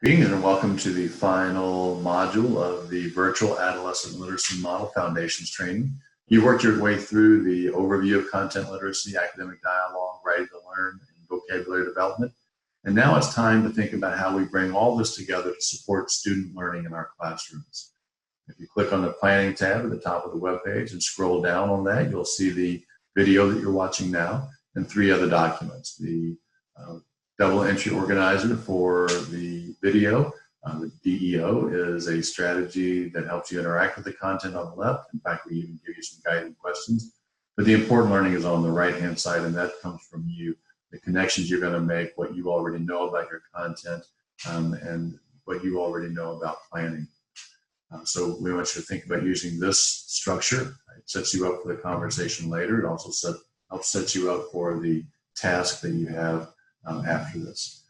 Greetings and welcome to the final module of the Virtual Adolescent Literacy Model Foundations training. You worked your way through the overview of content literacy, academic dialogue, writing to learn, and vocabulary development. And now it's time to think about how we bring all this together to support student learning in our classrooms. If you click on the Planning tab at the top of the web page and scroll down on that, you'll see the video that you're watching now and three other documents. The double entry organizer for the video. The DEO is a strategy that helps you interact with the content on the left. In fact, we even give you some guiding questions. But the important learning is on the right-hand side, and that comes from you. The connections you're going to make, what you already know about your content, and what you already know about planning. So we want you to think about using this structure. It sets you up for the conversation later. It also helps set you up for the task that you have after this.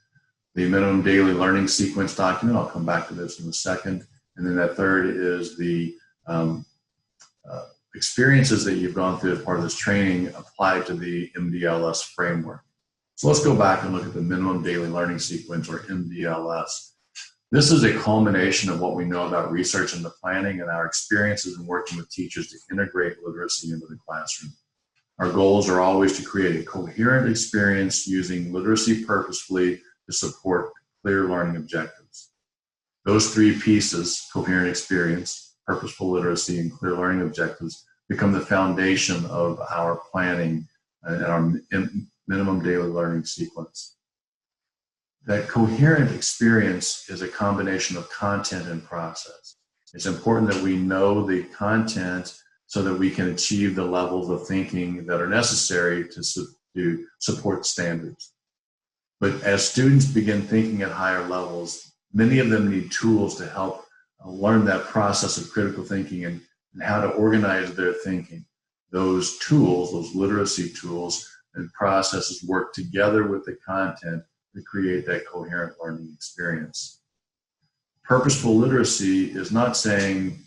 The minimum daily learning sequence document, I'll come back to this in a second. And then that third is the experiences that you've gone through as part of this training applied to the MDLS framework. So let's go back and look at the minimum daily learning sequence, or MDLS. This is a culmination of what we know about research into planning and our experiences in working with teachers to integrate literacy into the classroom. Our goals are always to create a coherent experience using literacy purposefully to support clear learning objectives. Those three pieces, coherent experience, purposeful literacy, and clear learning objectives, become the foundation of our planning and our minimum daily learning sequence. That coherent experience is a combination of content and process. It's important that we know the content so that we can achieve the levels of thinking that are necessary to support standards. But as students begin thinking at higher levels, many of them need tools to help learn that process of critical thinking and how to organize their thinking. Those tools, those literacy tools and processes, work together with the content to create that coherent learning experience. Purposeful literacy is not saying,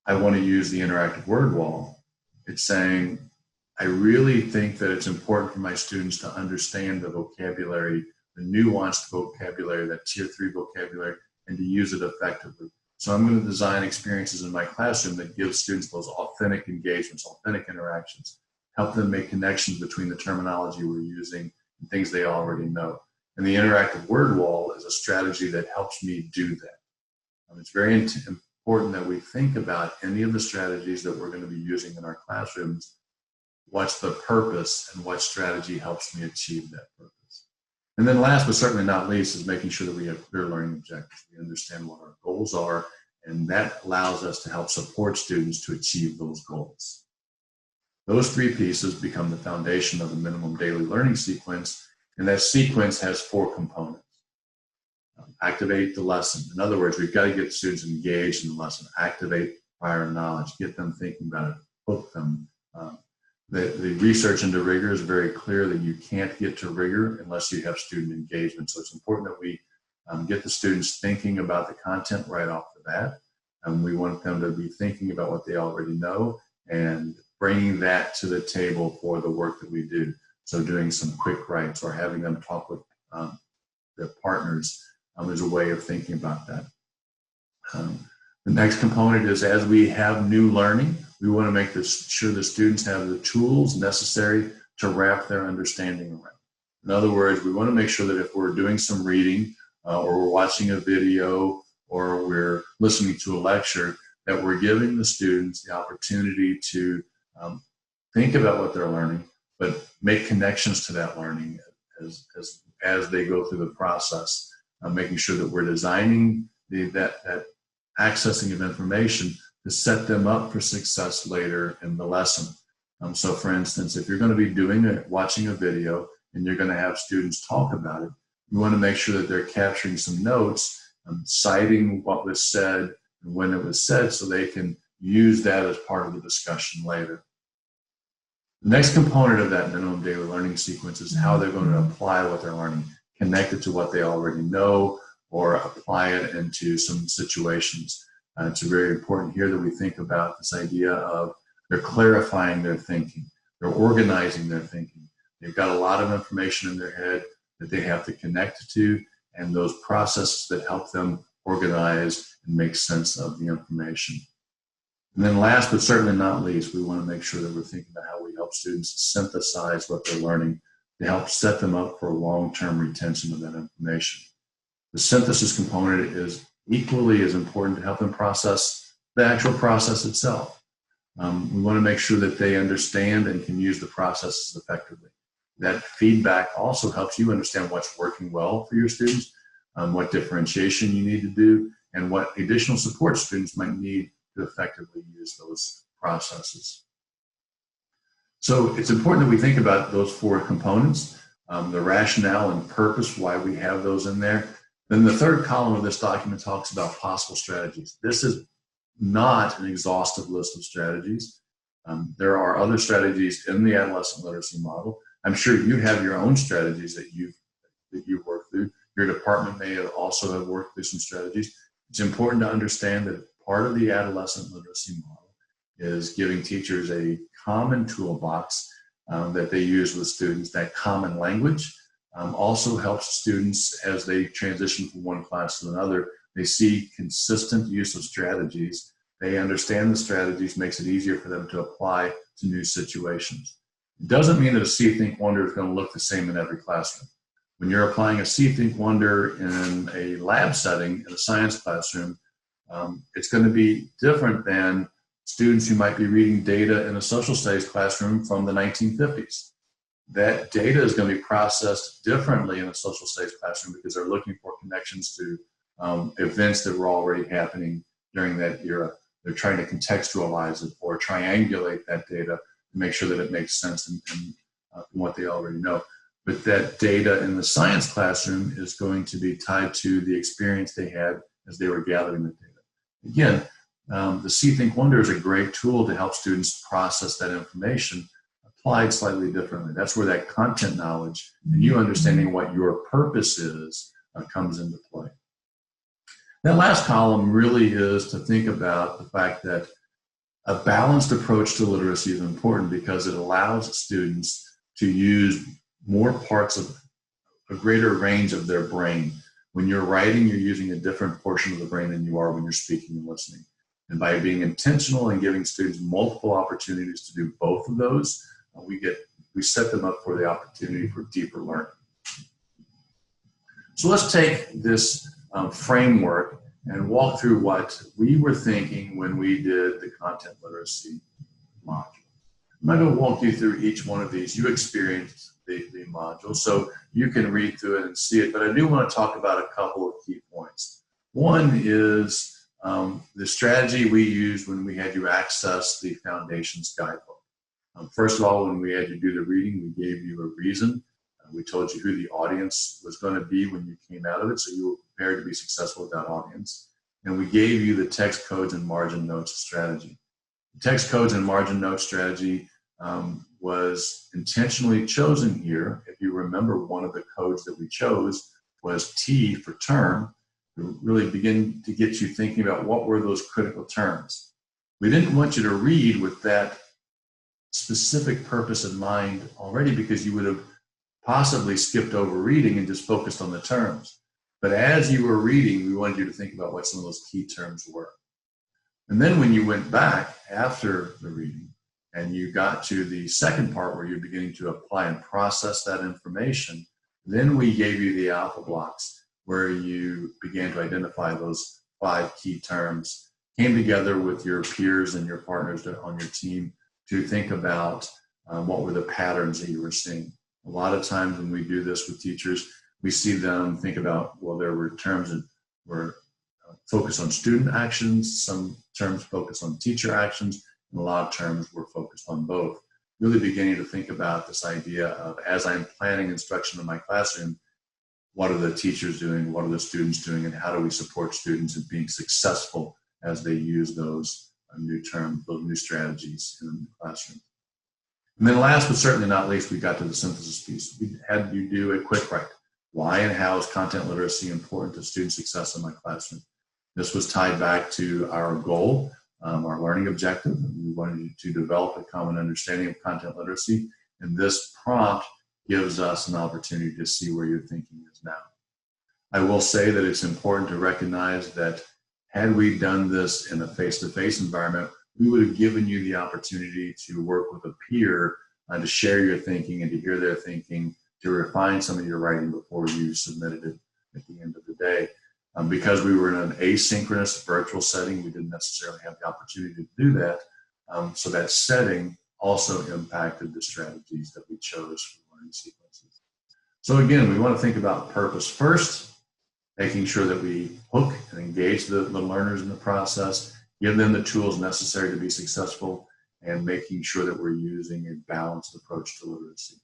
I want to use the interactive word wall. It's saying, I really think that it's important for my students to understand the vocabulary, the nuanced vocabulary, that tier 3 vocabulary, and to use it effectively. So I'm going to design experiences in my classroom that give students those authentic engagements, authentic interactions, help them make connections between the terminology we're using and things they already know. And the interactive word wall is a strategy that helps me do that. It's very important that we think about any of the strategies that we're going to be using in our classrooms. What's the purpose and what strategy helps me achieve that purpose? And then last but certainly not least is making sure that we have clear learning objectives. We understand what our goals are, and that allows us to help support students to achieve those goals. Those three pieces become the foundation of the minimum daily learning sequence, and that sequence has 4 components. Activate the lesson. In other words, we've got to get students engaged in the lesson, activate prior knowledge, get them thinking about it, hook them. The research into rigor is very clear that you can't get to rigor unless you have student engagement. So it's important that we get the students thinking about the content right off the bat. And we want them to be thinking about what they already know and bringing that to the table for the work that we do. So doing some quick writes or having them talk with their partners is a way of thinking about that. The next component is, as we have new learning, we want to make sure the students have the tools necessary to wrap their understanding around. In other words, we want to make sure that if we're doing some reading or we're watching a video or we're listening to a lecture, that we're giving the students the opportunity to think about what they're learning, but make connections to that learning as they go through the process, making sure that we're designing that accessing of information to set them up for success later in the lesson. So for instance, if you're going to be watching a video and you're going to have students talk about it, you want to make sure that they're capturing some notes, citing what was said and when it was said, so they can use that as part of the discussion later. The next component of that minimum daily learning sequence is how they're going to apply what they're learning, connect it to what they already know, or apply it into some situations. It's very important here that we think about this idea of they're clarifying their thinking, they're organizing their thinking. They've got a lot of information in their head that they have to connect to, and those processes that help them organize and make sense of the information. And then last but certainly not least, we want to make sure that we're thinking about how we help students synthesize what they're learning to help set them up for long-term retention of that information. The synthesis component is equally as important to help them process the actual process itself. We want to make sure that they understand and can use the processes effectively. That feedback also helps you understand what's working well for your students, what differentiation you need to do, and what additional support students might need to effectively use those processes. So it's important that we think about those four components, the rationale and purpose, why we have those in there. Then the third column of this document talks about possible strategies. This is not an exhaustive list of strategies. There are other strategies in the adolescent literacy model. I'm sure you have your own strategies that you've worked through. Your department may also have worked through some strategies. It's important to understand that part of the adolescent literacy model is giving teachers a common toolbox that they use with students. That common language also helps students as they transition from one class to another. They see consistent use of strategies. They understand the strategies, makes it easier for them to apply to new situations. It doesn't mean that a See, Think, Wonder is going to look the same in every classroom. When you're applying a See, Think, Wonder in a lab setting, in a science classroom, it's going to be different than students who might be reading data in a social studies classroom from the 1950s. That data is going to be processed differently in a social studies classroom because they're looking for connections to events that were already happening during that era. They're trying to contextualize it or triangulate that data to make sure that it makes sense in what they already know. But that data in the science classroom is going to be tied to the experience they had as they were gathering the data. Again, the See, Think, Wonder is a great tool to help students process that information applied slightly differently. That's where that content knowledge and you understanding what your purpose is comes into play. That last column really is to think about the fact that a balanced approach to literacy is important because it allows students to use more parts of a greater range of their brain. When you're writing, you're using a different portion of the brain than you are when you're speaking and listening. And by being intentional and giving students multiple opportunities to do both of those, we set them up for the opportunity for deeper learning. So let's take this framework and walk through what we were thinking when we did the content literacy module. I'm not going to walk you through each one of these. You experienced the module, so you can read through it and see it, but I do want to talk about a couple of key points. One is the strategy we used when we had you access the Foundations Guidebook. First of all, when we had you do the reading, we gave you a reason. We told you who the audience was going to be when you came out of it, so you were prepared to be successful with that audience. And we gave you the text codes and margin notes strategy. The text codes and margin notes strategy was intentionally chosen here. If you remember, one of the codes that we chose was T for term, to really begin to get you thinking about what were those critical terms. We didn't want you to read with that specific purpose in mind already because you would have possibly skipped over reading and just focused on the terms. But as you were reading, we wanted you to think about what some of those key terms were. And then when you went back after the reading and you got to the second part where you're beginning to apply and process that information, then we gave you the alpha blocks where you began to identify those 5 key terms, came together with your peers and your partners on your team to think about what were the patterns that you were seeing. A lot of times when we do this with teachers, we see them think about, well, there were terms that were focused on student actions, some terms focused on teacher actions, and a lot of terms were focused on both. Really beginning to think about this idea of, as I'm planning instruction in my classroom, what are the teachers doing, what are the students doing, and how do we support students in being successful as they use those new terms, those new strategies in the classroom. And then last but certainly not least, we got to the synthesis piece. We had you do a quick write. Why and how is content literacy important to student success in my classroom? This was tied back to our goal, our learning objective. We wanted you to develop a common understanding of content literacy, and this prompt gives us an opportunity to see where your thinking is now. I will say that it's important to recognize that had we done this in a face-to-face environment, we would have given you the opportunity to work with a peer to share your thinking and to hear their thinking, to refine some of your writing before you submitted it at the end of the day. Because we were in an asynchronous virtual setting, we didn't necessarily have the opportunity to do that. So that setting also impacted the strategies that we chose for learning sequences. So again, we want to think about purpose first, making sure that we hook and engage the learners in the process, give them the tools necessary to be successful, and making sure that we're using a balanced approach to literacy.